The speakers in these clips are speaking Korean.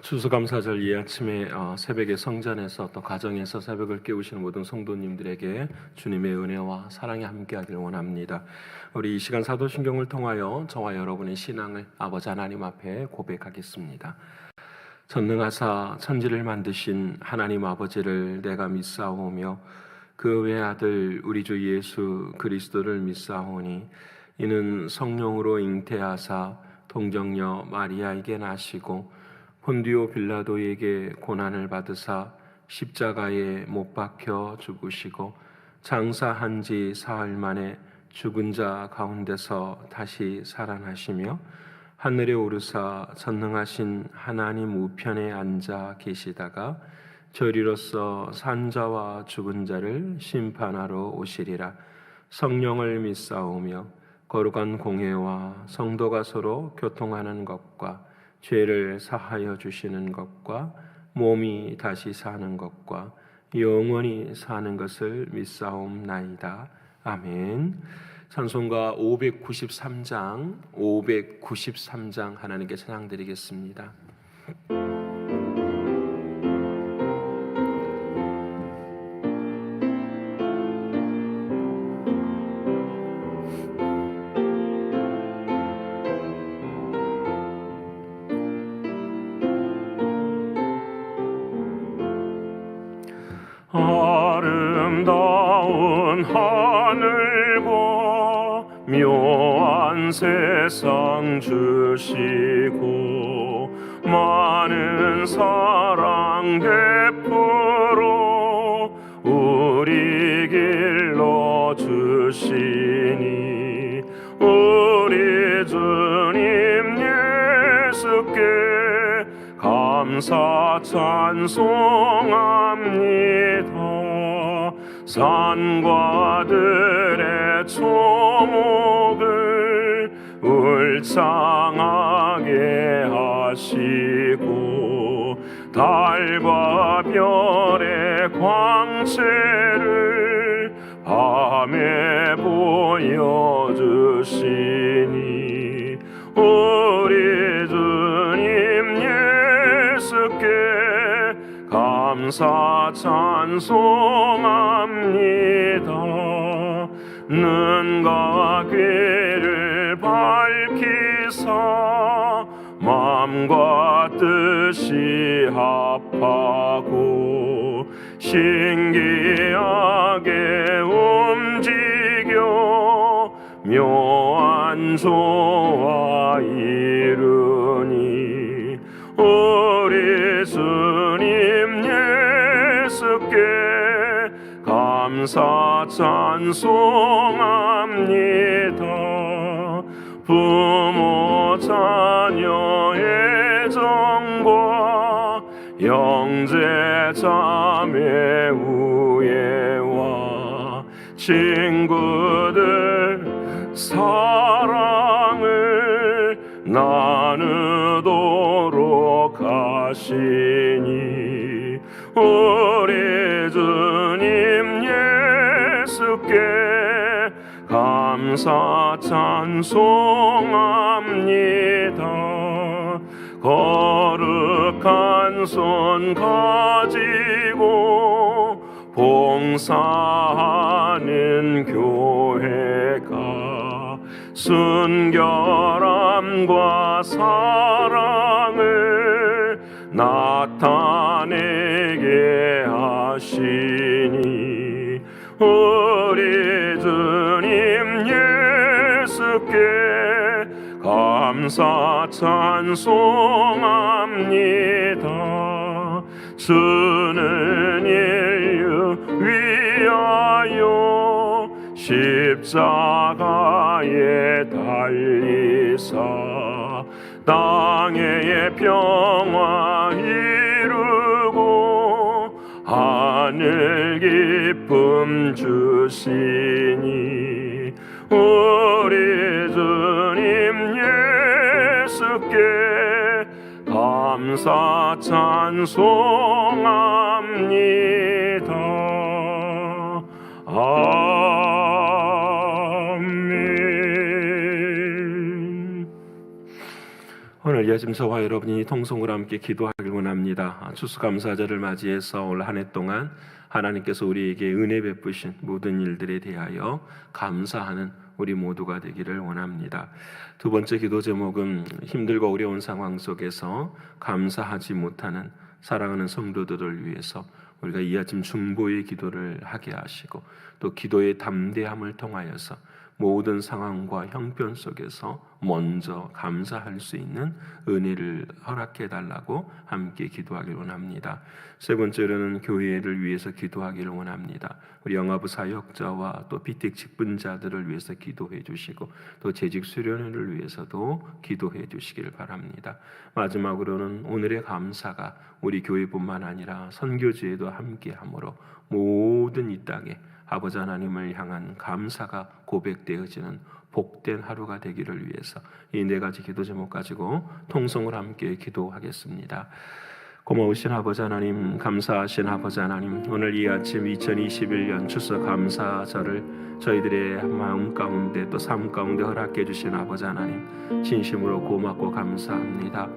추수감사절 이 아침에 새벽에 성전에서 또 가정에서 새벽을 깨우시는 모든 성도님들에게 주님의 은혜와 사랑이 함께하기를 원합니다. 우리 이 시간 사도신경을 통하여 저와 여러분의 신앙을 아버지 하나님 앞에 고백하겠습니다. 전능하사 천지를 만드신 하나님 아버지를 내가 믿사오며 그 외아들 우리 주 예수 그리스도를 믿사오니 이는 성령으로 잉태하사 동정녀 마리아에게 나시고 본디오 빌라도에게 고난을 받으사 십자가에 못 박혀 죽으시고 장사한 지 사흘 만에 죽은 자 가운데서 다시 살아나시며 하늘에 오르사 전능하신 하나님 우편에 앉아 계시다가 저리로서 산자와 죽은 자를 심판하러 오시리라. 성령을 믿사오며 거룩한 공회와 성도가 서로 교통하는 것과 죄를 사하여 주시는 것과 몸이 다시 사는 것과 영원히 사는 것을 믿사옵나이다. 아멘. 찬송가 593장 하나님께 찬양드리겠습니다. 아름다운 하늘과 묘한 세상 주시고 많은 사랑 베풀어 우리 길러 주시니 우리 주님 예수께 감사 찬송합니다. 산과 들의 초목을 울창하게 하시고 달과 별의 광채를 밤에 보여주시니 우리 주님 예수께 감사 찬송합니다. 눈과 귀를 밝히사 마음과 뜻이 합하고 신기하게 움직여 묘한 조화 이루니 우리 주님 예수께 감사 찬송합니다. 부모 자녀의 정과 형제 자매 우애와 친구들 사랑을 나누도록 하시니 우리 주님 예수께 감사 찬송합니다. 거룩한 손 가지고 봉사하는 교회가 순결함과 사랑을 나타내게 하시니 우리 주님 예수께 감사 찬송합니다. 주는 인류 위하여 십자가에 달리사 땅의 평화 이루고 하늘 기쁨 주시니 우리 주님 예수께 감사 찬송합니다. 아멘. 오늘 이 아침 저와 여러분이 통성으로 함께 기도하길 원합니다. 기도드립니다. 추수감사절을 맞이해서 올 한 해 동안 하나님께서 우리에게 은혜 베푸신 모든 일들에 대하여 감사하는 우리 모두가 되기를 원합니다. 두 번째 기도 제목은 힘들고 어려운 상황 속에서 감사하지 못하는 사랑하는 성도들을 위해서 우리가 이 아침 중보의 기도를 하게 하시고 또 기도의 담대함을 통하여서 모든 상황과 형편 속에서 먼저 감사할 수 있는 은혜를 허락해 달라고 함께 기도하기를 원합니다. 세 번째로는 교회를 위해서 기도하기를 원합니다. 우리 영화부 사역자와 또 비택 직분자들을 위해서 기도해 주시고 또 재직 수련회를 위해서도 기도해 주시기를 바랍니다. 마지막으로는 오늘의 감사가 우리 교회뿐만 아니라 선교지에도 함께하므로 모든 이 땅에 아버지 하나님을 향한 감사가 고백되어지는 복된 하루가 되기를 위해서 이 네 가지 기도 제목 가지고 통성을 함께 기도하겠습니다. 고마우신 아버지 하나님, 감사하신 아버지 하나님, 오늘 이 아침 2021년 추석 감사절을 저희들의 마음 가운데 또 삶 가운데 허락해 주신 아버지 하나님, 진심으로 고맙고 감사합니다.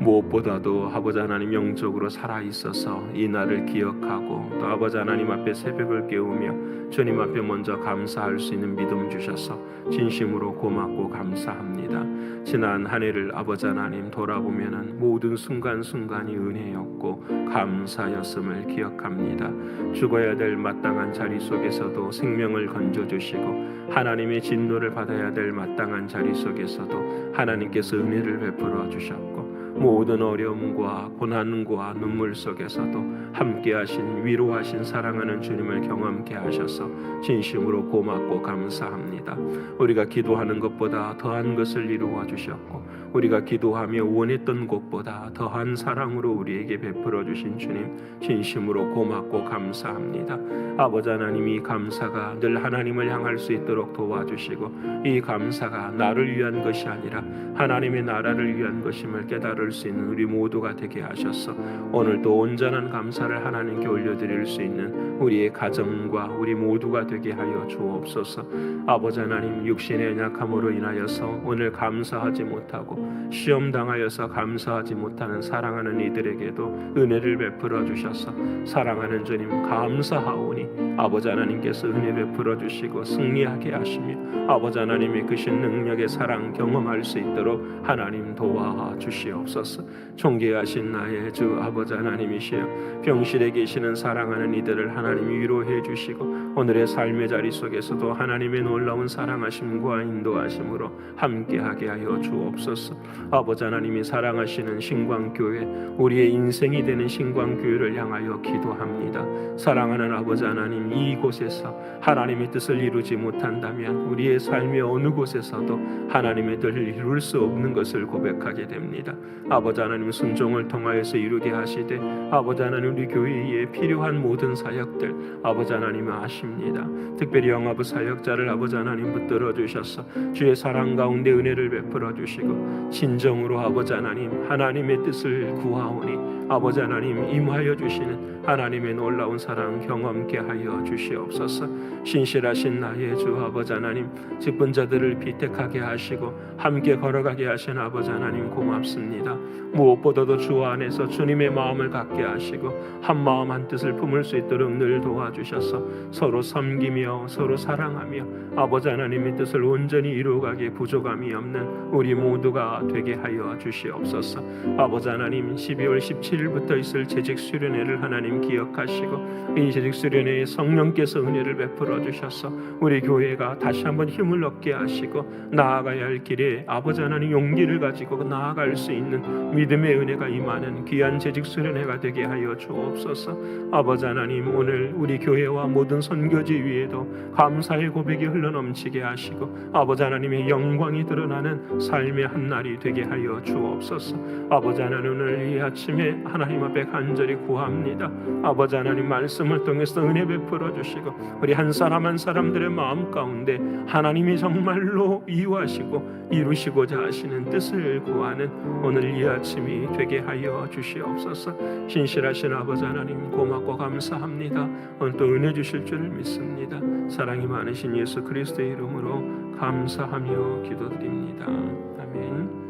무엇보다도 아버지 하나님 영적으로 살아있어서 이 날을 기억하고 또 아버지 하나님 앞에 새벽을 깨우며 주님 앞에 먼저 감사할 수 있는 믿음 주셔서 진심으로 고맙고 감사합니다. 지난 한 해를 아버지 하나님 돌아보면은 모든 순간순간이 은혜였고 감사였음을 기억합니다. 죽어야 될 마땅한 자리 속에서도 생명을 건져주시고 하나님의 진노를 받아야 될 마땅한 자리 속에서도 하나님께서 은혜를 베풀어 주셨고 모든 어려움과 고난과 눈물 속에서도 함께하신 위로하신 사랑하는 주님을 경험케 하셔서 진심으로 고맙고 감사합니다. 우리가 기도하는 것보다 더한 것을 이루어 주셨고 우리가 기도하며 원했던 것보다 더한 사랑으로 우리에게 베풀어 주신 주님 진심으로 고맙고 감사합니다. 아버지 하나님, 이 감사가 늘 하나님을 향할 수 있도록 도와주시고 이 감사가 나를 위한 것이 아니라 하나님의 나라를 위한 것임을 깨달을 수 있는 우리 모두가 되게 하셔서 오늘도 온전한 감사를 하나님께 올려드릴 수 있는 우리의 가정과 우리 모두가 되게 하여 주옵소서. 아버지 하나님, 육신의 약함으로 인하여서 오늘 감사하지 못하고 시험 당하여서 감사하지 못하는 사랑하는 이들에게도 은혜를 베풀어 주셔서 사랑하는 주님 감사하오니 아버지 하나님께서 은혜 베풀어 주시고 승리하게 하시며 아버지 하나님의 크신 능력의 사랑 경험할 수 있도록 하나님 도와 주시옵소서. 존귀하신 나의 주 아버지 하나님이시여 병실에 계시는 사랑하는 이들을 하나님 위로해 주시고 오늘의 삶의 자리 속에서도 하나님의 놀라운 사랑하심과 인도하심으로 함께하게 하여 주옵소서. 아버지 하나님이 사랑하시는 신광교회, 우리의 인생이 되는 신광교회를 향하여 기도합니다. 사랑하는 아버지 하나님, 이곳에서 하나님의 뜻을 이루지 못한다면 우리의 삶의 어느 곳에서도 하나님의 뜻을 이룰 수 없는 것을 고백하게 됩니다. 아버지 하나님, 순종을 통하여서 이루게 하시되 아버지 하나님, 우리 교회에 필요한 모든 사역들 아버지 하나님 아십니다. 특별히 영화부 사역자를 아버지 하나님 붙들어 주셔서 주의 사랑 가운데 은혜를 베풀어 주시고 진정으로 아버지 하나님, 하나님의 뜻을 구하오니 아버지 하나님 임하여 주시는 하나님의 놀라운 사랑 경험케 하여 주시옵소서. 신실하신 나의 주 아버지 하나님, 직분자들을 비택하게 하시고 함께 걸어가게 하신 아버지 하나님 고맙습니다. 무엇보다도 주 안에서 주님의 마음을 갖게 하시고 한 마음 한 뜻을 품을 수 있도록 늘 도와주셔서 서로 섬기며 서로 사랑하며 아버지 하나님의 뜻을 온전히 이루어가기에 부족함이 없는 우리 모두가 되게 하여 주시옵소서. 아버지 하나님, 12월 17일부터 있을 재직 수련회를 하나님 기억하시고 이 재직 수련회에 성령께서 은혜를 베풀어 주셔서 우리 교회가 다시 한번 힘을 얻게 하시고 나아가야 할 길에 아버지 하나님 용기를 가지고 나아갈 수 있는 믿음의 은혜가 임하는 귀한 재직 수련회가 되게 하여 주옵소서. 아버지 하나님, 오늘 우리 교회와 모든 선교지 위에도 감사의 고백이 흘러넘치게 하시고 아버지 하나님의 영광이 드러나는 삶의 한 날이 되게 하여 주옵소서. 아버지 하나님, 오늘 이 아침에 하나님 앞에 간절히 구합니다. 아버지 하나님, 말씀을 통해서 은혜 베풀어 주시고 우리 한 사람 한 사람들의 마음 가운데 하나님이 정말로 이루하시고 이루시고자 하시는 뜻을 구하는 오늘 이 아침이 되게 하여 주시옵소서. 신실하신 아버지 하나님 고맙고 감사합니다. 오늘 또 은혜 주실 줄을 믿습니다. 사랑이 많으신 예수 그리스도의 이름으로 감사하며 기도드립니다. 아멘.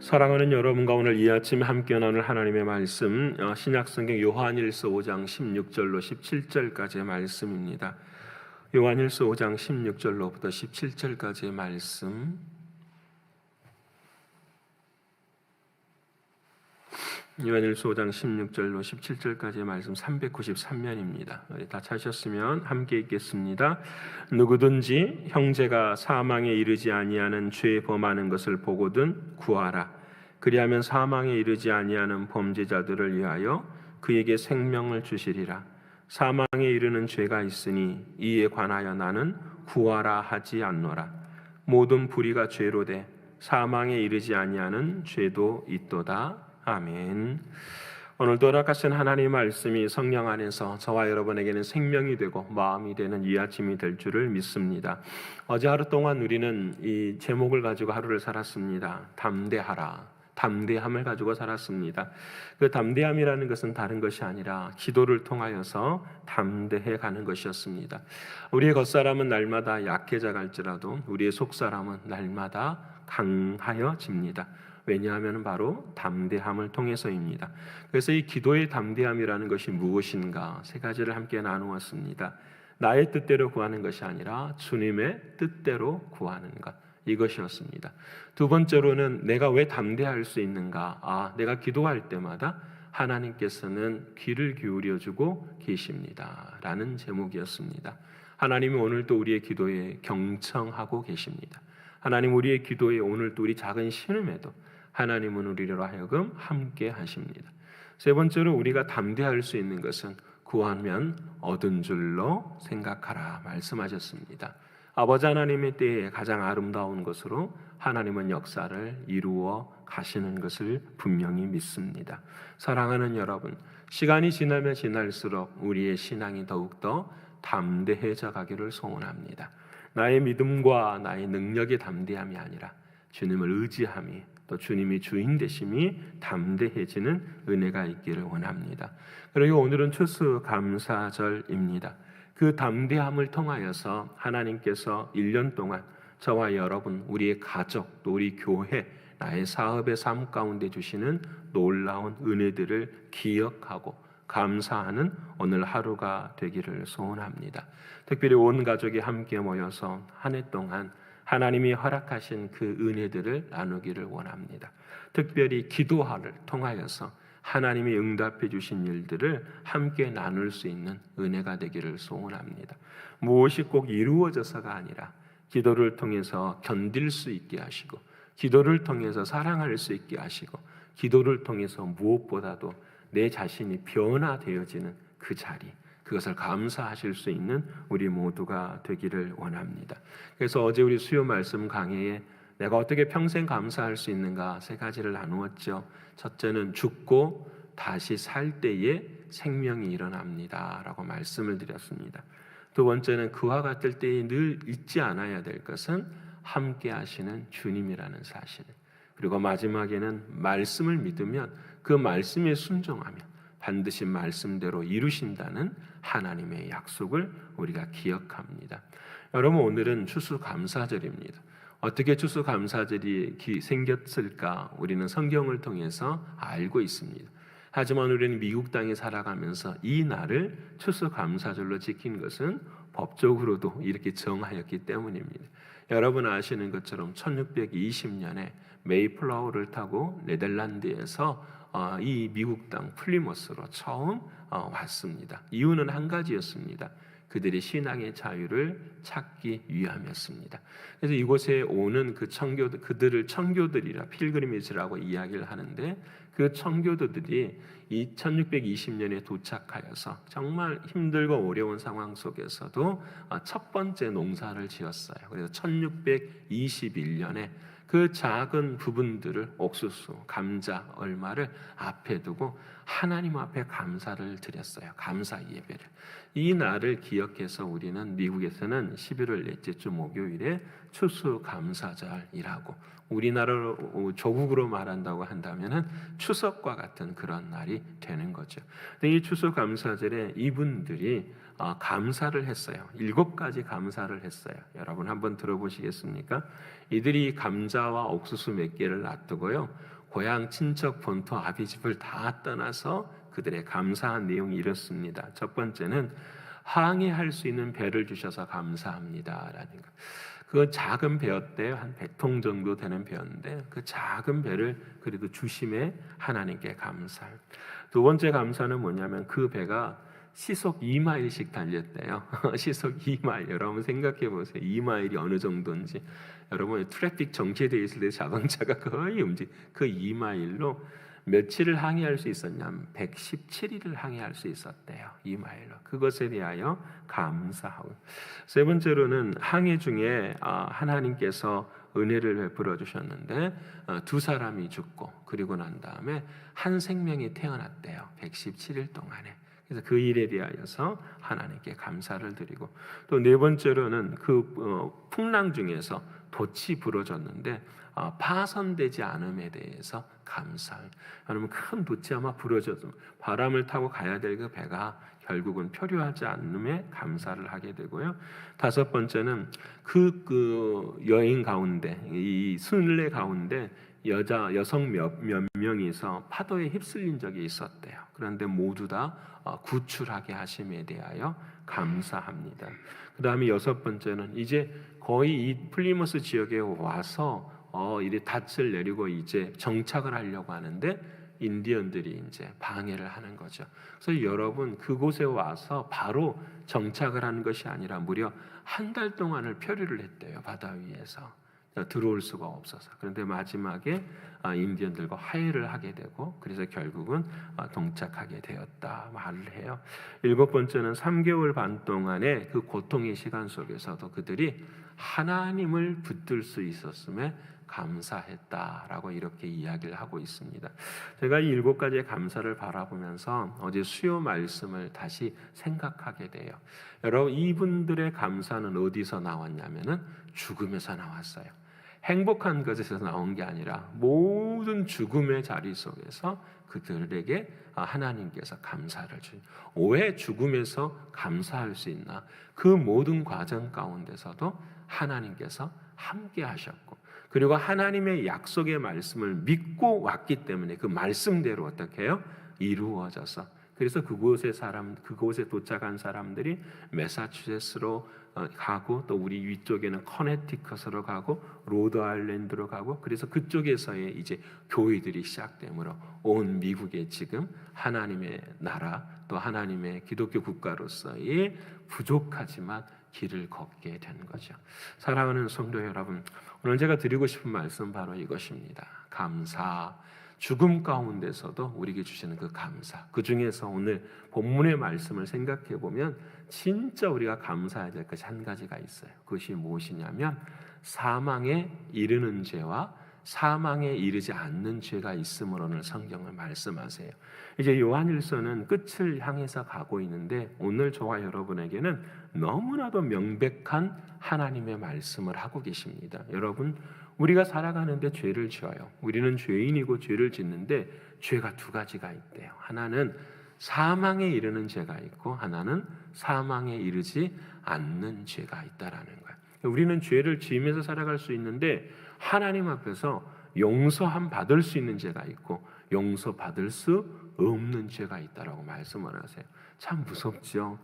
사랑하는 여러분과 오늘 이 아침 함께 나눌 하나님의 말씀 신약성경 요한일서 5장 16절로 17절까지의 말씀입니다. 요한일서 5장 16절로부터 17절까지의 말씀. 요한일서 5장 16절로 17절까지의 말씀 393면입니다. 다 찾으셨으면 함께 읽겠습니다. 누구든지 형제가 사망에 이르지 아니하는 죄 범하는 것을 보거든 구하라. 그리하면 사망에 이르지 아니하는 범죄자들을 위하여 그에게 생명을 주시리라. 사망에 이르는 죄가 있으니 이에 관하여 나는 구하라 하지 않노라. 모든 불의가 죄로 돼 사망에 이르지 아니하는 죄도 있도다. 아멘. 오늘도 허락하신 하나님의 말씀이 성령 안에서 저와 여러분에게는 생명이 되고 마음이 되는 이 아침이 될 줄을 믿습니다. 어제 하루 동안 우리는 이 제목을 가지고 하루를 살았습니다. 담대하라. 담대함을 가지고 살았습니다. 그 담대함이라는 것은 다른 것이 아니라 기도를 통하여서 담대해 가는 것이었습니다. 우리의 겉사람은 날마다 약해져 갈지라도 우리의 속사람은 날마다 강하여집니다. 왜냐하면 바로 담대함을 통해서입니다. 그래서 이 기도의 담대함이라는 것이 무엇인가 세 가지를 함께 나누었습니다. 나의 뜻대로 구하는 것이 아니라 주님의 뜻대로 구하는 것, 이것이었습니다. 두 번째로는 내가 왜 담대할 수 있는가? 내가 기도할 때마다 하나님께서는 귀를 기울여주고 계십니다 라는 제목이었습니다. 하나님이 오늘도 우리의 기도에 경청하고 계십니다. 하나님 우리의 기도에 오늘도 우리 작은 신음에도 하나님은 우리로 하여금 함께 하십니다. 세 번째로 우리가 담대할 수 있는 것은 구하면 얻은 줄로 생각하라 말씀하셨습니다. 아버지 하나님의 때에 가장 아름다운 것으로 하나님은 역사를 이루어 가시는 것을 분명히 믿습니다. 사랑하는 여러분, 시간이 지나면 지날수록 우리의 신앙이 더욱더 담대해져 가기를 소원합니다. 나의 믿음과 나의 능력의 담대함이 아니라 주님을 의지함이 또 주님이 주인 되심이 담대해지는 은혜가 있기를 원합니다. 그리고 오늘은 추수감사절입니다. 그 담대함을 통하여서 하나님께서 1년 동안 저와 여러분, 우리의 가족, 또 우리 교회, 나의 사업의 삶 가운데 주시는 놀라운 은혜들을 기억하고 감사하는 오늘 하루가 되기를 소원합니다. 특별히 온 가족이 함께 모여서 한 해 동안 하나님이 허락하신 그 은혜들을 나누기를 원합니다. 특별히 기도를 통하여서 하나님이 응답해 주신 일들을 함께 나눌 수 있는 은혜가 되기를 소원합니다. 무엇이 꼭 이루어져서가 아니라 기도를 통해서 견딜 수 있게 하시고 기도를 통해서 사랑할 수 있게 하시고 기도를 통해서 무엇보다도 내 자신이 변화되어지는 그 자리, 그것을 감사하실 수 있는 우리 모두가 되기를 원합니다. 그래서 어제 우리 수요 말씀 강해에 내가 어떻게 평생 감사할 수 있는가 세 가지를 나누었죠. 첫째는 죽고 다시 살 때에 생명이 일어납니다 라고 말씀을 드렸습니다. 두 번째는 그와 같을 때에 늘 잊지 않아야 될 것은 함께 하시는 주님이라는 사실. 그리고 마지막에는 말씀을 믿으면 그 말씀에 순종하면 반드시 말씀대로 이루신다는 하나님의 약속을 우리가 기억합니다. 여러분, 오늘은 추수감사절입니다. 어떻게 추수감사절이 생겼을까 우리는 성경을 통해서 알고 있습니다. 하지만 우리는 미국 땅에 살아가면서 이 날을 추수감사절로 지킨 것은 법적으로도 이렇게 정하였기 때문입니다. 여러분 아시는 것처럼 1620년에 메이플라워를 타고 네덜란드에서 이 미국 땅 플리머스로 처음 왔습니다. 이유는 한 가지였습니다. 그들의 신앙의 자유를 찾기 위함이었습니다. 그래서 이곳에 오는 그 청교도, 그들을 청교들이라 필그리미지라고 이야기를 하는데 그 청교도들이 이 1620년에 도착하여서 정말 힘들고 어려운 상황 속에서도 첫 번째 농사를 지었어요. 그래서 1621년에 그 작은 부분들을 옥수수, 감자, 얼마를 앞에 두고 하나님 앞에 감사를 드렸어요. 감사 예배를. 이 날을 기억해서 우리는 미국에서는 11월 넷째 주 목요일에 추수감사절이라고, 우리나라로 조국으로 말한다고 한다면은 추석과 같은 그런 날이 되는 거죠. 근데 이 추수감사절에 이분들이 감사를 했어요. 7가지 감사를 했어요. 여러분 한번 들어보시겠습니까? 이들이 감자와 옥수수 몇 개를 놔두고요. 고향 친척 본토 아비집을 다 떠나서 그들의 감사한 내용이 이렇습니다. 첫 번째는 항해할 수 있는 배를 주셔서 감사합니다라는 것. 그 작은 배였대요. 한 100통 정도 되는 배였는데 그 작은 배를 그래도 주심에 하나님께 감사. 두 번째 감사는 뭐냐면 그 배가 시속 2마일씩 달렸대요. 시속 2마일. 여러분 생각해 보세요. 2마일이 어느 정도인지. 여러분 트래픽 정체되어 있을 때 자동차가 거의 그 2마일로 며칠을 항해할 수 있었냐면 117일을 항해할 수 있었대요. 2마일로. 그것에 대하여 감사하고. 세 번째로는 항해 중에 하나님께서 은혜를 베풀어 주셨는데 두 사람이 죽고 그리고 난 다음에 한 생명이 태어났대요. 117일 동안에. 그래서 그 일에 대하여서 하나님께 감사를 드리고 또 네 번째로는 그 풍랑 중에서 돛이 부러졌는데 파손되지 않음에 대해서 감사. 여러분 큰 돛이 아마 부러져서 바람을 타고 가야 될 그 배가 결국은 표류하지 않음에 감사를 하게 되고요. 다섯 번째는 그 여행 가운데 이 순례 가운데 여성 몇 명이서 파도에 휩쓸린 적이 있었대요. 그런데 모두 다 구출하게 하심에 대하여 감사합니다. 그 다음에 여섯 번째는 이제 거의 이 플리머스 지역에 와서 이제 닻을 내리고 이제 정착을 하려고 하는데 인디언들이 이제 방해를 하는 거죠. 그래서 여러분 그곳에 와서 바로 정착을 하는 것이 아니라 무려 한 달 동안을 표류를 했대요. 바다 위에서. 들어올 수가 없어서. 그런데 마지막에 인디언들과 화해를 하게 되고 그래서 결국은 동착하게 되었다 말을 해요. 일곱 번째는 3개월 반 동안의 그 고통의 시간 속에서도 그들이 하나님을 붙들 수 있었음에 감사했다라고 이렇게 이야기를 하고 있습니다. 제가 이 7가지의 감사를 바라보면서 어제 수요 말씀을 다시 생각하게 돼요. 여러분 이분들의 감사는 어디서 나왔냐면은 죽음에서 나왔어요. 행복한 것에서 나온 게 아니라 모든 죽음의 자리 속에서 그들에게 하나님께서 감사를 주신. 왜 죽음에서 감사할 수 있나? 그 모든 과정 가운데서도 하나님께서 함께 하셨고 그리고 하나님의 약속의 말씀을 믿고 왔기 때문에 그 말씀대로 어떻게 해요? 이루어져서 그래서 그곳에 도착한 사람들이 매사추세츠로 가고 또 우리 위쪽에는 커네티컷으로 가고 로드 아일랜드로 가고 그래서 그쪽에서의 이제 교회들이 시작되므로 온 미국에 지금 하나님의 나라 또 하나님의 기독교 국가로서의 부족하지만 길을 걷게 된 거죠. 사랑하는 성도 여러분, 오늘 제가 드리고 싶은 말씀 바로 이것입니다. 감사. 죽음 가운데서도 우리에게 주시는 그 감사. 그 중에서 오늘 본문의 말씀을 생각해 보면 진짜 우리가 감사해야 될 것이 한 가지가 있어요. 그것이 무엇이냐면 사망에 이르는 죄와 사망에 이르지 않는 죄가 있음으로 오늘 성경을 말씀하세요. 이제 요한일서는 끝을 향해서 가고 있는데 오늘 저와 여러분에게는 너무나도 명백한 하나님의 말씀을 하고 계십니다. 여러분 우리가 살아가는데 죄를 지어요. 우리는 죄인이고 죄를 짓는데 죄가 두 가지가 있대요. 하나는 사망에 이르는 죄가 있고 하나는 사망에 이르지 않는 죄가 있다라는 거예요. 우리는 죄를 지으면서 살아갈 수 있는데 하나님 앞에서 용서함 받을 수 있는 죄가 있고 용서받을 수 없는 죄가 있다라고 말씀을 하세요. 참 무섭죠.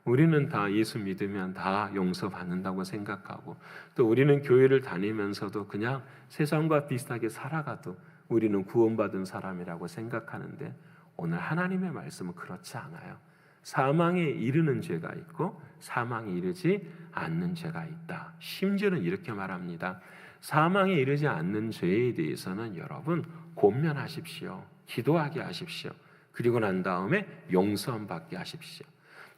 우리는 다 예수 믿으면 다 용서받는다고 생각하고 또 우리는 교회를 다니면서도 그냥 세상과 비슷하게 살아가도 우리는 구원받은 사람이라고 생각하는데 오늘 하나님의 말씀은 그렇지 않아요. 사망에 이르는 죄가 있고 사망에 이르지 않는 죄가 있다. 심지어는 이렇게 말합니다. 사망에 이르지 않는 죄에 대해서는 여러분 권면하십시오. 기도하게 하십시오. 그리고 난 다음에 용서함 받게 하십시오.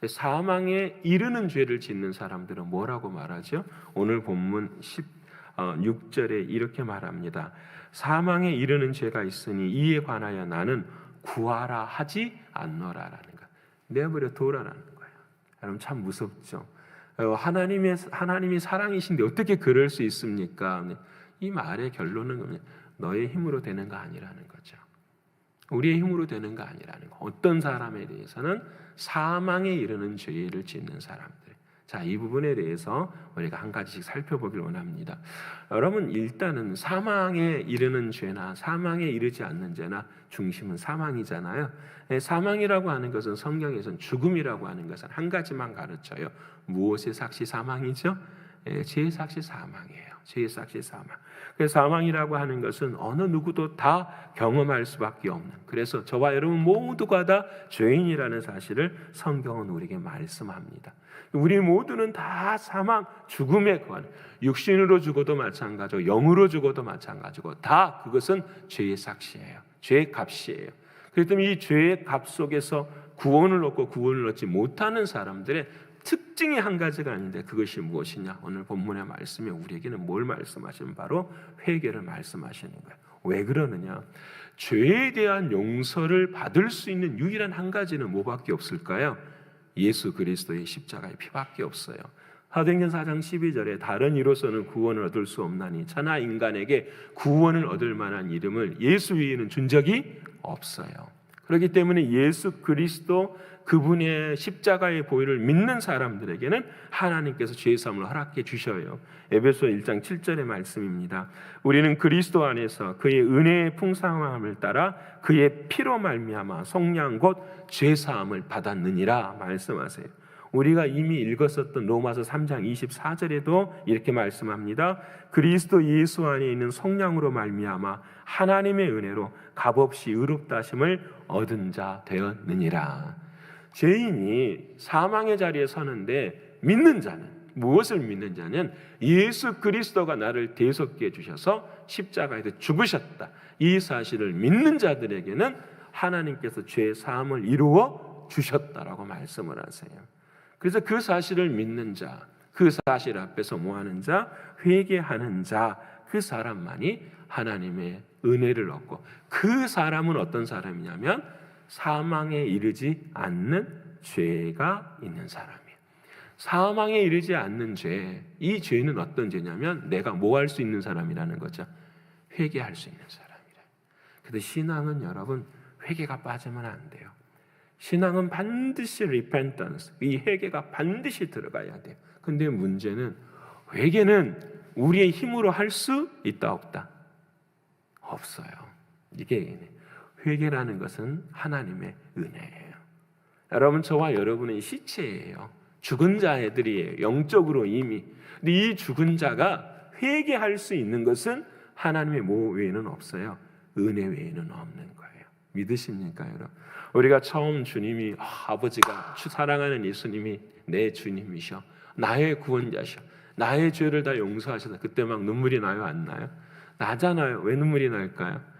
사망에 이르는 죄를 짓는 사람들은 뭐라고 말하죠? 오늘 본문 16절에 이렇게 말합니다. 사망에 이르는 죄가 있으니 이에 관하여 나는 구하라 하지 않노라라는 거. 내버려 둬라라는 거예요. 여러분 참 무섭죠. 하나님이 사랑이신데 어떻게 그럴 수 있습니까? 이 말의 결론은 너의 힘으로 되는 거 아니라는 거죠. 우리의 힘으로 되는 거 아니라는 거. 어떤 사람에 대해서는 사망에 이르는 죄를 짓는 사람들. 자, 이 부분에 대해서 우리가 한 가지씩 살펴보길 원합니다. 여러분, 일단은 사망에 이르는 죄나 사망에 이르지 않는 죄나 중심은 사망이잖아요. 사망이라고 하는 것은 성경에서는 죽음이라고 하는 것은 한 가지만 가르쳐요. 무엇의 삭시? 사망이죠. 죄의 삭시 사망이에요. 죄의 삭시 사망. 그래서 사망이라고 하는 것은 어느 누구도 다 경험할 수밖에 없는, 그래서 저와 여러분 모두가 다 죄인이라는 사실을 성경은 우리에게 말씀합니다. 우리 모두는 다 사망, 죽음에 관한, 육신으로 죽어도 마찬가지고 영으로 죽어도 마찬가지고 다 그것은 죄의 삭시예요. 죄의 값이에요. 그렇기 때문에 이 죄의 값 속에서 구원을 얻고 구원을 얻지 못하는 사람들의 특징이 한 가지가 아닌데 그것이 무엇이냐? 오늘 본문의 말씀에 우리에게는 뭘 말씀하시는? 바로 회개를 말씀하시는 거예요. 왜 그러느냐? 죄에 대한 용서를 받을 수 있는 유일한 한 가지는 뭐밖에 없을까요? 예수 그리스도의 십자가의 피밖에 없어요. 사도행전 4장 12절에 다른 이로서는 구원을 얻을 수 없나니 천하 인간에게 구원을 얻을 만한 이름을 예수 위에는 준 적이 없어요. 그렇기 때문에 예수 그리스도 그분의 십자가의 보혈을 믿는 사람들에게는 하나님께서 죄 사함을 허락해 주셔요. 에베소 1장 7절의 말씀입니다. 우리는 그리스도 안에서 그의 은혜의 풍성함을 따라 그의 피로 말미암아 속량 곧 죄 사함을 받았느니라 말씀하세요. 우리가 이미 읽었었던 로마서 3장 24절에도 이렇게 말씀합니다. 그리스도 예수 안에 있는 속량으로 말미암아 하나님의 은혜로 값없이 의롭다 하심을 얻은 자 되었느니라. 죄인이 사망의 자리에 서는데 믿는 자는, 무엇을 믿는 자는 예수 그리스도가 나를 대속해 주셔서 십자가에서 죽으셨다, 이 사실을 믿는 자들에게는 하나님께서 죄 사함을 이루어 주셨다라고 말씀을 하세요. 그래서 그 사실을 믿는 자, 그 사실 앞에서 뭐하는 자? 회개하는 자, 그 사람만이 하나님의 은혜를 얻고, 그 사람은 어떤 사람이냐면 사망에 이르지 않는 죄가 있는 사람이에요. 사망에 이르지 않는 죄, 이 죄는 어떤 죄냐면 내가 뭐 할 수 있는 사람이라는 거죠. 회개할 수 있는 사람이라. 근데 신앙은 여러분 회개가 빠지면 안 돼요. 신앙은 반드시 repentance, 이 회개가 반드시 들어가야 돼요. 근데 문제는 회개는 우리의 힘으로 할 수 있다 없다? 없어요. 이게 회개라는 것은 하나님의 은혜예요. 여러분, 저와 여러분은 시체예요. 죽은 자들이에요. 영적으로 이미. 근데 이 죽은 자가 회개할 수 있는 것은 하나님의 뭐 외에는 없어요. 은혜 외에는 없는 거예요. 믿으십니까, 여러분? 우리가 처음 주님이 아버지가 사랑하는 예수님이 내 주님이셔, 나의 구원자셔, 나의 죄를 다 용서하셔서 그때 막 눈물이 나요, 안 나요? 나잖아요. 왜 눈물이 날까요?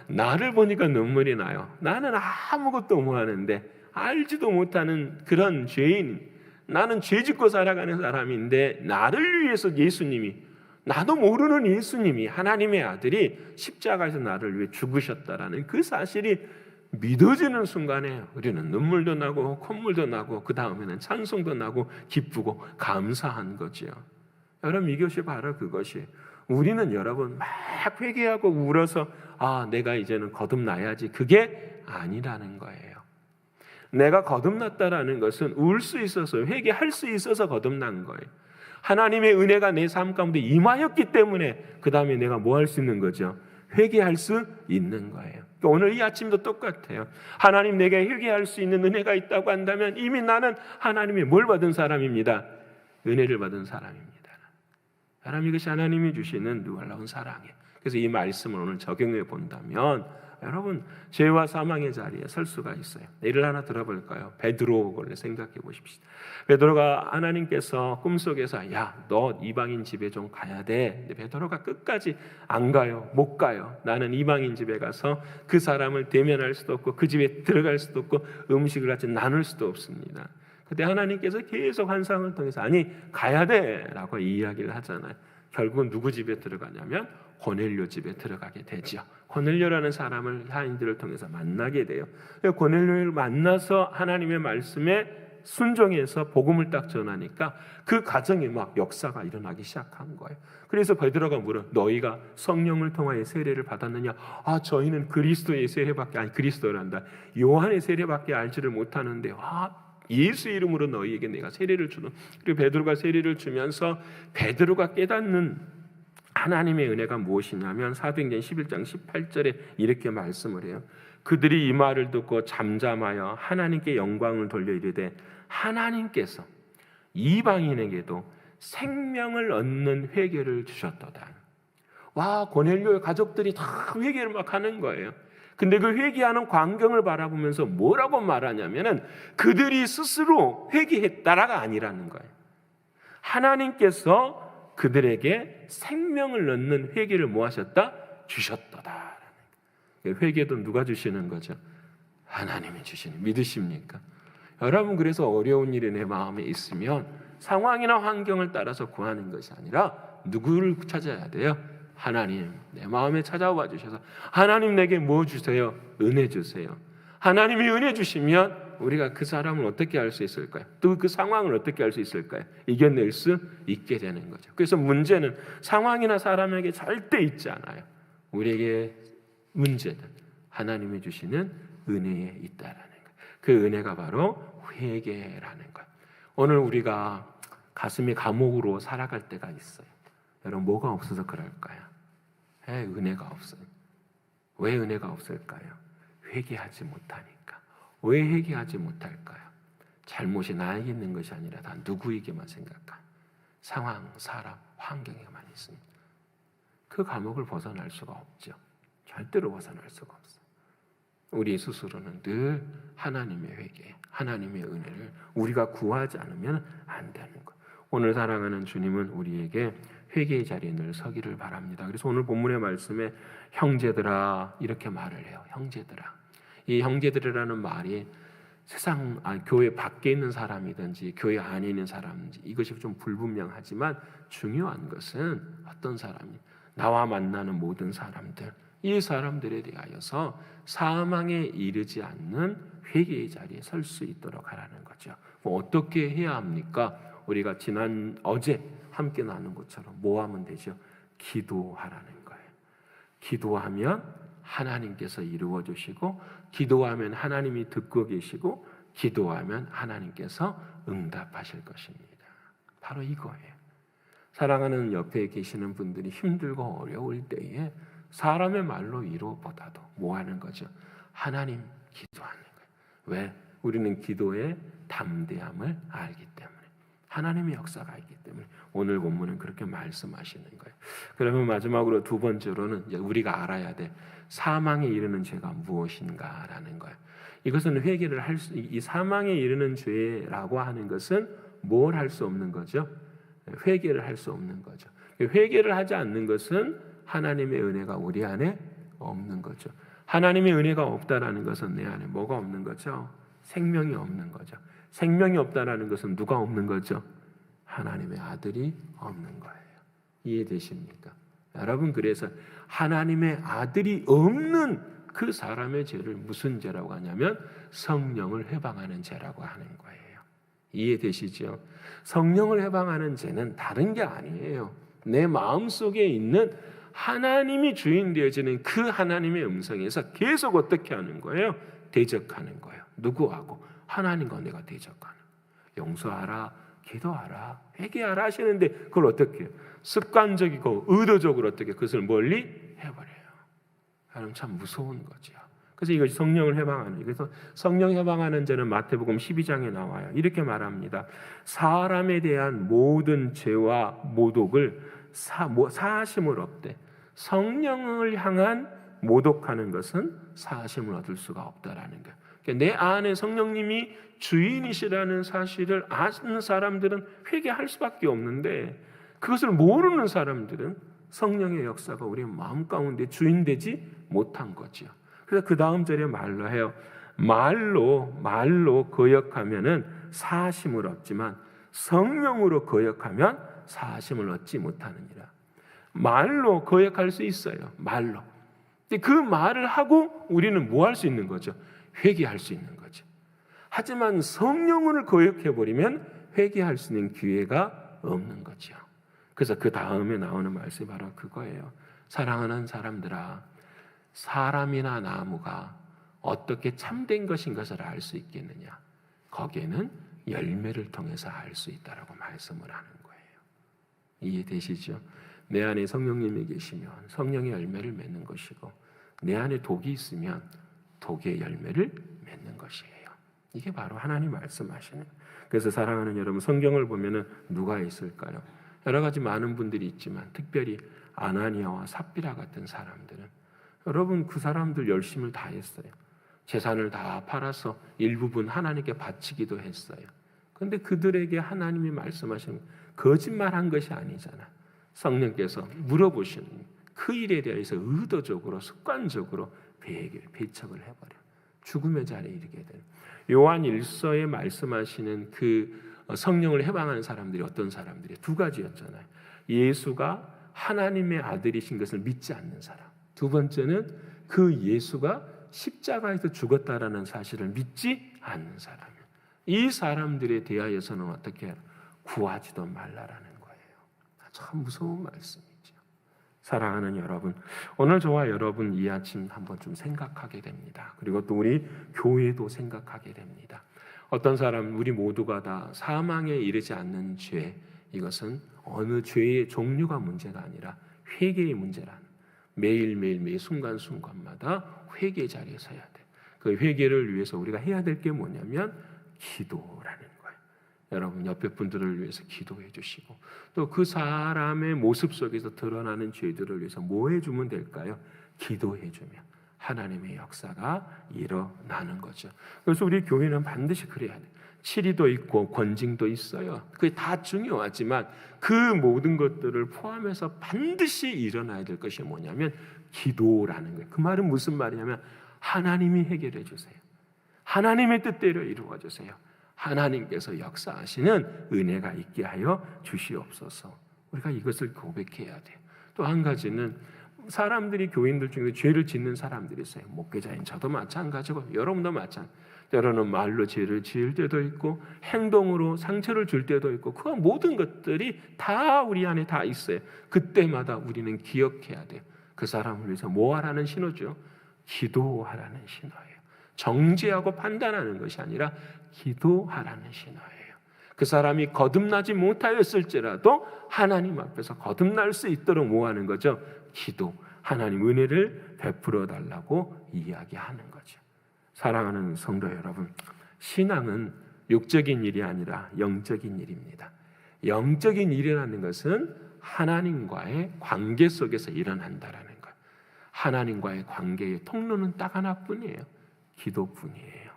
나를 보니까 눈물이 나요. 나는 아무것도 못하는데, 알지도 못하는 그런 죄인, 나는 죄짓고 살아가는 사람인데 나를 위해서 예수님이, 나도 모르는 예수님이, 하나님의 아들이 십자가에서 나를 위해 죽으셨다라는 그 사실이 믿어지는 순간에 우리는 눈물도 나고 콧물도 나고 그 다음에는 찬송도 나고 기쁘고 감사한 거죠. 여러분, 이것이 바로 그것이, 우리는 여러분 막 회개하고 울어서 내가 이제는 거듭나야지, 그게 아니라는 거예요. 내가 거듭났다라는 것은 울 수 있어서, 회개할 수 있어서 거듭난 거예요. 하나님의 은혜가 내 삶 가운데 임하였기 때문에 그 다음에 내가 뭐 할 수 있는 거죠? 회개할 수 있는 거예요. 오늘 이 아침도 똑같아요. 하나님 내게 회개할 수 있는 은혜가 있다고 한다면 이미 나는 하나님이 뭘 받은 사람입니다. 은혜를 받은 사람입니다. 사람, 이것이 하나님이 주시는 놀라운 사랑이에요. 그래서 이 말씀을 오늘 적용해 본다면 여러분 죄와 사망의 자리에 설 수가 있어요. 예를 하나 들어볼까요? 베드로를 생각해 보십시오. 베드로가 하나님께서 꿈속에서 야, 너 이방인 집에 좀 가야 돼. 근데 베드로가 끝까지 안 가요. 못 가요. 나는 이방인 집에 가서 그 사람을 대면할 수도 없고 그 집에 들어갈 수도 없고 음식을 같이 나눌 수도 없습니다. 그때 하나님께서 계속 환상을 통해서 아니 가야 돼라고 이야기를 하잖아요. 결국은 누구 집에 들어가냐면 고넬료 집에 들어가게 되죠. 고넬료라는 사람을 하인들을 통해서 만나게 돼요. 고넬료를 만나서 하나님의 말씀에 순종해서 복음을 딱 전하니까 그 가정에 막 역사가 일어나기 시작한 거예요. 그래서 베드로가 물어, 너희가 성령을 통하여 세례를 받았느냐? 아, 저희는 그리스도의 세례밖에, 아니 그리스도란다, 요한의 세례밖에 알지를 못하는데, 예수 이름으로 너희에게 내가 세례를 주는. 그리고 베드로가 세례를 주면서 베드로가 깨닫는 하나님의 은혜가 무엇이냐면 사도행전 11장 18절에 이렇게 말씀을 해요. 그들이 이 말을 듣고 잠잠하여 하나님께 영광을 돌려 이르되 하나님께서 이방인에게도 생명을 얻는 회개를 주셨도다. 와, 고넬료의 가족들이 다 회개를 막 하는 거예요. 근데 그 회개하는 광경을 바라보면서 뭐라고 말하냐면은 그들이 스스로 회개했다라가 아니라는 거예요. 하나님께서 그들에게 생명을 얻는 회개를 뭐 하셨다? 주셨도다. 회개도 누가 주시는 거죠? 하나님이 주시는. 믿으십니까? 여러분, 그래서 어려운 일이 내 마음에 있으면 상황이나 환경을 따라서 구하는 것이 아니라 누구를 찾아야 돼요? 하나님, 내 마음에 찾아와 주셔서 하나님 내게 뭐 주세요? 은혜 주세요. 하나님이 은혜 주시면 우리가 그 사람을 어떻게 할 수 있을까요? 또 그 상황을 어떻게 할 수 있을까요? 이겨낼 수 있게 되는 거죠. 그래서 문제는 상황이나 사람에게 절대 있지 않아요. 우리에게 문제는 하나님이 주시는 은혜에 있다라는 거예요. 그 은혜가 바로 회개라는 거예요. 오늘 우리가 가슴이 감옥으로 살아갈 때가 있어요. 여러분, 뭐가 없어서 그럴까요? 은혜가 없어요. 왜 은혜가 없을까요? 회개하지 못하니까. 왜 회개하지 못할까요? 잘못이 나에게 있는 것이 아니라 다 누구에게만 생각한 상황, 사람, 환경에만 있습니다. 그 감옥을 벗어날 수가 없죠. 절대로 벗어날 수가 없어요. 우리 스스로는 늘 하나님의 회개, 하나님의 은혜를 우리가 구하지 않으면 안 되는 거예요. 오늘 사랑하는 주님은 우리에게 회개의 자리에 늘 서기를 바랍니다. 그래서 오늘 본문의 말씀에 형제들아 이렇게 말을 해요. 형제들아. 이 형제들이라는 말이 교회 밖에 있는 사람이든지 교회 안에 있는 사람인지 이것이 좀 불분명하지만 중요한 것은 어떤 사람이 나와 만나는 모든 사람들, 이 사람들에 대하여서 사망에 이르지 않는 회개의 자리에 설 수 있도록 하라는 거죠. 어떻게 해야 합니까? 우리가 어제 함께 나눈 것처럼 뭐 하면 되죠? 기도하라는 거예요. 기도하면 하나님께서 이루어 주시고, 기도하면 하나님이 듣고 계시고, 기도하면 하나님께서 응답하실 것입니다. 바로 이거예요. 사랑하는 옆에 계시는 분들이 힘들고 어려울 때에 사람의 말로 위로보다도 뭐 하는 거죠? 하나님 기도하는 거예요. 왜? 우리는 기도의 담대함을 알기 때문에, 하나님의 역사가 있기 때문에 오늘 본문은 그렇게 말씀하시는 거예요. 그러면 마지막으로 두 번째로는 이제 우리가 알아야 돼. 사망에 이르는 죄가 무엇인가라는 거예요. 이것은 회개를 이 사망에 이르는 죄라고 하는 것은 뭘 할 수 없는 거죠? 회개를 할 수 없는 거죠. 회개를 하지 않는 것은 하나님의 은혜가 우리 안에 없는 거죠. 하나님의 은혜가 없다라는 것은 내 안에 뭐가 없는 거죠? 생명이 없는 거죠. 생명이 없다라는 것은 누가 없는 거죠? 하나님의 아들이 없는 거예요. 이해되십니까? 여러분, 그래서 하나님의 아들이 없는 그 사람의 죄를 무슨 죄라고 하냐면 성령을 해방하는 죄라고 하는 거예요. 이해되시죠? 성령을 해방하는 죄는 다른 게 아니에요. 내 마음속에 있는 하나님이 주인 되어지는 그 하나님의 음성에서 계속 어떻게 하는 거예요? 대적하는 거예요. 누구하고? 하나님과 내가 대적하는. 용서하라, 기도하라, 회개하라 하시는데 그걸 어떻게 해요? 습관적이고 의도적으로 어떻게 그것을 멀리 해버려요. 여러분, 참 무서운 거죠. 그래서 이것이 성령을 해방하는. 그래서 성령 해방하는 자는 마태복음 12장에 나와요. 이렇게 말합니다. 사람에 대한 모든 죄와 모독을 사하심을 얻되 성령을 향한 모독하는 것은 사하심을 얻을 수가 없다라는 거예요. 그러니까 내 안에 성령님이 주인이시라는 사실을 아는 사람들은 회개할 수밖에 없는데, 그것을 모르는 사람들은 성령의 역사가 우리 마음 가운데 주인되지 못한 거죠. 그래서 그 다음 절에 말로 해요. 말로 거역하면은 사하심을 얻지만 성령으로 거역하면 사하심을 얻지 못하느니라. 말로 거역할 수 있어요. 말로. 근데 그 말을 하고 우리는 뭐 할 수 있는 거죠? 회개할 수 있는 거죠. 하지만 성령을 거역해버리면 회개할 수 있는 기회가 없는 거죠. 그래서 그 다음에 나오는 말씀이 바로 그거예요. 사랑하는 사람들아, 사람이나 나무가 어떻게 참된 것인 것을 알 수 있겠느냐? 거기에는 열매를 통해서 알 수 있다라고 말씀을 하는 거예요. 이해되시죠? 내 안에 성령님이 계시면 성령의 열매를 맺는 것이고, 내 안에 독이 있으면 독의 열매를 맺는 것이에요. 이게 바로 하나님 말씀하시는. 그래서 사랑하는 여러분, 성경을 보면은 누가 있을까요? 여러 가지 많은 분들이 있지만 특별히 아나니아와 삽비라 같은 사람들은, 여러분 그 사람들 열심을 다했어요. 재산을 다 팔아서 일부분 하나님께 바치기도 했어요. 그런데 그들에게 하나님이 말씀하신 거짓말한 것이 아니잖아. 성령께서 물어보시는 그 일에 대해서 의도적으로 습관적으로 배척을 해버려 죽음의 자리에 이르게 되는. 요한 1서에 말씀하시는 그 성령을 해방하는 사람들이 어떤 사람들이 두 가지였잖아요. 예수가 하나님의 아들이신 것을 믿지 않는 사람. 두 번째는 그 예수가 십자가에서 죽었다라는 사실을 믿지 않는 사람. 이 사람들에 대하여서는 어떻게 해요? 구하지도 말라라는 거예요. 참 무서운 말씀이죠. 사랑하는 여러분, 오늘 저와 여러분 이 아침 한번 좀 생각하게 됩니다. 그리고 또 우리 교회도 생각하게 됩니다. 어떤 사람, 우리 모두가 다 사망에 이르지 않는 죄, 이것은 어느 죄의 종류가 문제가 아니라 회개의 문제라는, 매일매일 매 순간순간마다 회개 자리에 서야 돼. 그 회개를 위해서 우리가 해야 될 게 뭐냐면 기도라는 거예요. 여러분 옆에 분들을 위해서 기도해 주시고, 또 그 사람의 모습 속에서 드러나는 죄들을 위해서 뭐 해주면 될까요? 기도해 주면 하나님의 역사가 일어나는 거죠. 그래서 우리 교회는 반드시 그래야 돼. 치리도 있고 권징도 있어요. 그게 다 중요하지만 그 모든 것들을 포함해서 반드시 일어나야 될 것이 뭐냐면 기도라는 거예요. 그 말은 무슨 말이냐면 하나님이 해결해 주세요. 하나님의 뜻대로 이루어 주세요. 하나님께서 역사하시는 은혜가 있게 하여 주시옵소서. 우리가 이것을 고백해야 돼요. 또 한 가지는 사람들이, 교인들 중에 죄를 짓는 사람들이 있어요. 목회자인 저도 마찬가지고 여러분도 마찬가지. 때로는 말로 죄를 지을 때도 있고 행동으로 상처를 줄 때도 있고, 그 모든 것들이 다 우리 안에 다 있어요. 그때마다 우리는 기억해야 돼요. 그 사람을 위해서 뭐 하라는 신호죠? 기도하라는 신호예요. 정죄하고 판단하는 것이 아니라 기도하라는 신호예요. 그 사람이 거듭나지 못하였을지라도 하나님 앞에서 거듭날 수 있도록 뭐 하는 거죠? 기도. 하나님 은혜를 베풀어 달라고 이야기하는 거죠. 사랑하는 성도 여러분, 신앙은 육적인 일이 아니라 영적인 일입니다. 영적인 일이라는 것은 하나님과의 관계 속에서 일어난다라는 거예요. 하나님과의 관계의 통로는 딱 하나뿐이에요. 기도뿐이에요.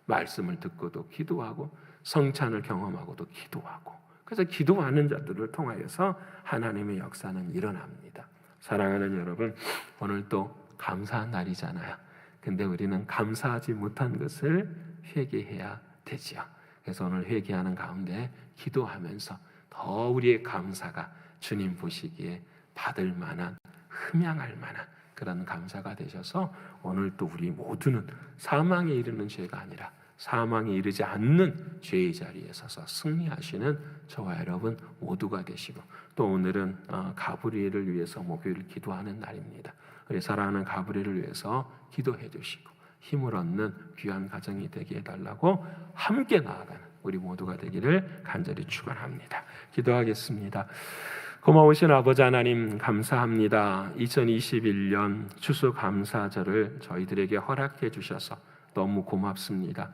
말씀을 듣고도 기도하고 성찬을 경험하고도 기도하고, 그래서 기도하는 자들을 통하여서 하나님의 역사는 일어납니다. 사랑하는 여러분, 오늘 또 감사한 날이잖아요. 근데 우리는 감사하지 못한 것을 회개해야 되죠. 그래서 오늘 회개하는 가운데 기도하면서 더 우리의 감사가 주님 보시기에 받을 만한, 흠양할 만한 그런 감사가 되셔서 오늘 또 우리 모두는 사망에 이르는 죄가 아니라 사망에 이르지 않는 죄의 자리에 서서 승리하시는 저와 여러분 모두가 되시고, 또 오늘은 가브리엘을 위해서 목요일 기도하는 날입니다. 우리 사랑하는 가브리엘을 위해서 기도해 주시고 힘을 얻는 귀한 가정이 되게 해달라고 함께 나아가는 우리 모두가 되기를 간절히 축원합니다. 기도하겠습니다. 고마우신 아버지 하나님, 감사합니다. 2021년 추수감사절을 저희들에게 허락해 주셔서 너무 고맙습니다.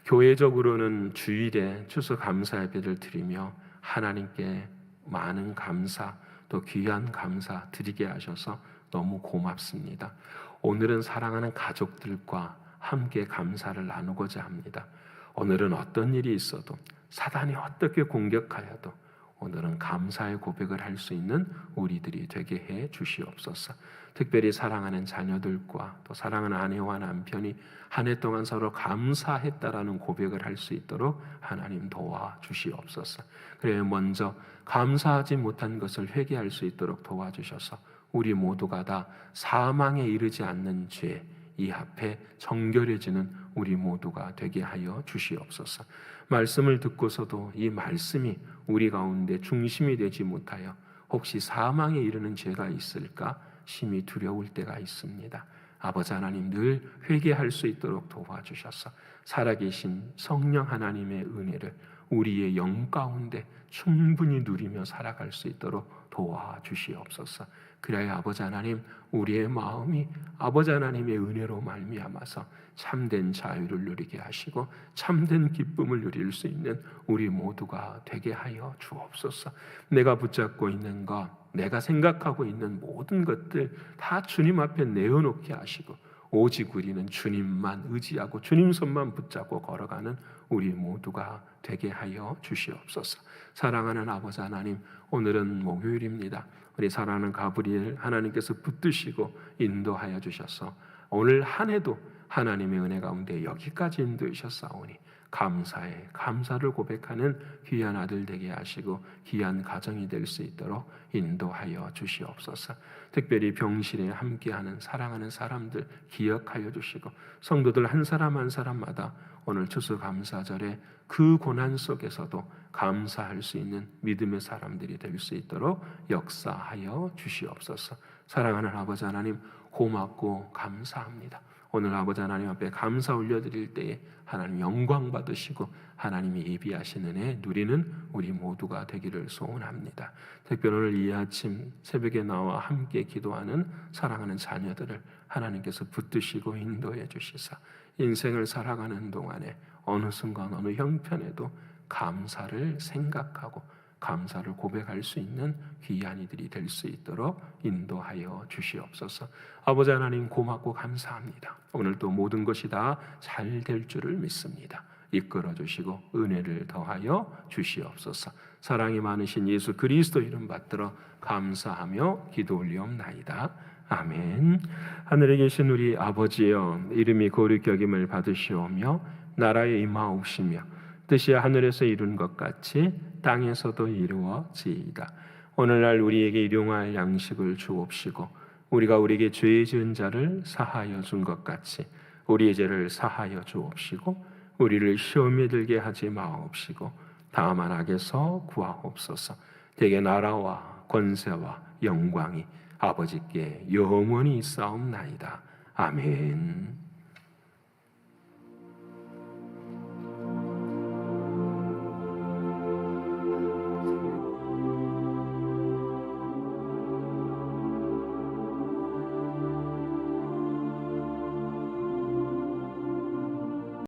교회적으로는 주일에 추수감사 예배를 드리며 하나님께 많은 감사, 또 귀한 감사 드리게 하셔서 너무 고맙습니다. 오늘은 사랑하는 가족들과 함께 감사를 나누고자 합니다. 오늘은 어떤 일이 있어도, 사단이 어떻게 공격하여도 오늘은 감사의 고백을 할 수 있는 우리들이 되게 해 주시옵소서. 특별히 사랑하는 자녀들과 또 사랑하는 아내와 남편이 한 해 동안 서로 감사했다라는 고백을 할 수 있도록 하나님 도와주시옵소서. 그래야 먼저 감사하지 못한 것을 회개할 수 있도록 도와주셔서 우리 모두가 다 사망에 이르지 않는 죄, 이 앞에 정결해지는 우리 모두가 되게 하여 주시옵소서. 말씀을 듣고서도 이 말씀이 우리 가운데 중심이 되지 못하여 혹시 사망에 이르는 죄가 있을까 심히 두려울 때가 있습니다. 아버지 하나님, 늘 회개할 수 있도록 도와주셔서 살아계신 성령 하나님의 은혜를 우리의 영 가운데 충분히 누리며 살아갈 수 있도록 도와주시옵소서. 그래야 아버지 하나님, 우리의 마음이 아버지 하나님의 은혜로 말미암아서 참된 자유를 누리게 하시고 참된 기쁨을 누릴 수 있는 우리 모두가 되게 하여 주옵소서. 내가 붙잡고 있는 것, 내가 생각하고 있는 모든 것들 다 주님 앞에 내어놓게 하시고 오직 우리는 주님만 의지하고 주님 손만 붙잡고 걸어가는 우리 모두가 되게 하여 주시옵소서. 사랑하는 아버지 하나님, 오늘은 목요일입니다. 우리 사랑하는 가브리엘 하나님께서 붙드시고 인도하여 주셔서 오늘 한 해도 하나님의 은혜 가운데 여기까지 인도하셨사오니 감사에 감사를 고백하는 귀한 아들 되게 하시고 귀한 가정이 될 수 있도록 인도하여 주시옵소서. 특별히 병실에 함께하는 사랑하는 사람들 기억하여 주시고 성도들 한 사람 한 사람마다 오늘 추수감사절에 그 고난 속에서도 감사할 수 있는 믿음의 사람들이 될 수 있도록 역사하여 주시옵소서. 사랑하는 아버지 하나님, 고맙고 감사합니다. 오늘 아버지 하나님 앞에 감사 올려드릴 때에 하나님 영광 받으시고 하나님이 예비하신 은혜 누리는 우리 모두가 되기를 소원합니다. 특별히 오늘 이 아침 새벽에 나와 함께 기도하는 사랑하는 자녀들을 하나님께서 붙드시고 인도해 주시사 인생을 살아가는 동안에 어느 순간 어느 형편에도 감사를 생각하고 감사를 고백할 수 있는 귀한 이들이 될 수 있도록 인도하여 주시옵소서. 아버지 하나님, 고맙고 감사합니다. 오늘도 모든 것이 다 잘 될 줄을 믿습니다. 이끌어 주시고 은혜를 더하여 주시옵소서. 사랑이 많으신 예수 그리스도 이름 받들어 감사하며 기도 올리옵나이다. 아멘. 하늘에 계신 우리 아버지여, 이름이 거룩히 여김을 받으시오며 나라의 임하옵시며 뜻이 하늘에서 이룬 것 같이 땅에서도 이루어지이다. 오늘날 우리에게 일용할 양식을 주옵시고 우리가 우리에게 죄 지은 자를 사하여 준 것 같이 우리의 죄를 사하여 주옵시고 우리를 시험에 들게 하지 마옵시고 다만 악에서 구하옵소서. 대개 나라와 권세와 영광이 아버지께 영원히 있사옵나이다. 아멘.